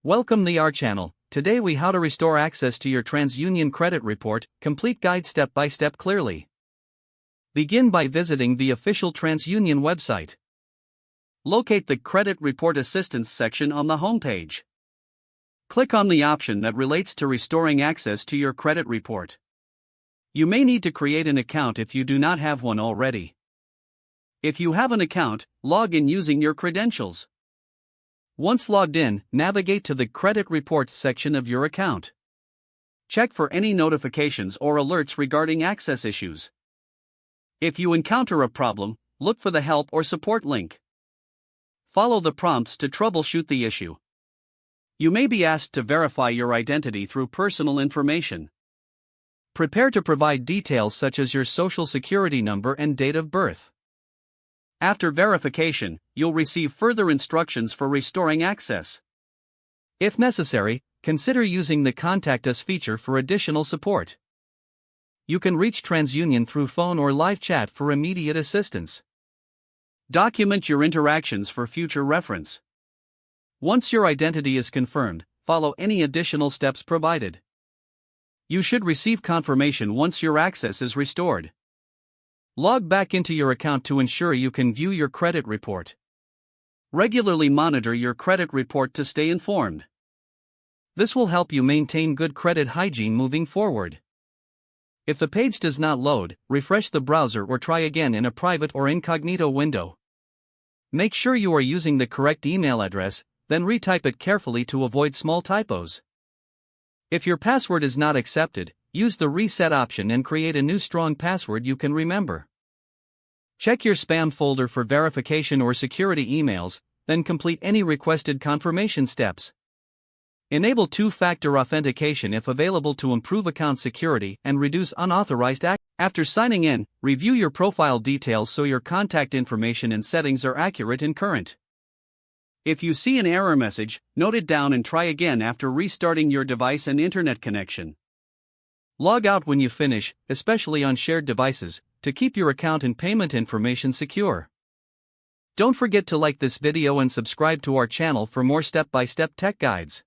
Welcome to our channel. Today we how to restore access to your TransUnion credit report, complete guide step by step clearly. Begin by visiting the official TransUnion website. Locate the Credit Report Assistance section on the homepage. Click on the option that relates to restoring access to your credit report. You may need to create an account if you do not have one already. If you have an account, log in using your credentials. Once logged in, navigate to the Credit Report section of your account. Check for any notifications or alerts regarding access issues. If you encounter a problem, look for the Help or Support link. Follow the prompts to troubleshoot the issue. You may be asked to verify your identity through personal information. Prepare to provide details such as your social security number and date of birth. After verification, you'll receive further instructions for restoring access. If necessary, consider using the Contact Us feature for additional support. You can reach TransUnion through phone or live chat for immediate assistance. Document your interactions for future reference. Once your identity is confirmed, follow any additional steps provided. You should receive confirmation once your access is restored. Log back into your account to ensure you can view your credit report. Regularly monitor your credit report to stay informed. This will help you maintain good credit hygiene moving forward. If the page does not load, refresh the browser or try again in a private or incognito window. Make sure you are using the correct email address, then retype it carefully to avoid small typos. If your password is not accepted, use the reset option and create a new strong password you can remember. Check your spam folder for verification or security emails, then complete any requested confirmation steps. Enable two-factor authentication if available to improve account security and reduce unauthorized access. After signing in, review your profile details so your contact information and settings are accurate and current. If you see an error message, note it down and try again after restarting your device and internet connection. Log out when you finish, especially on shared devices, to keep your account and payment information secure. Don't forget to like this video and subscribe to our channel for more step-by-step tech guides.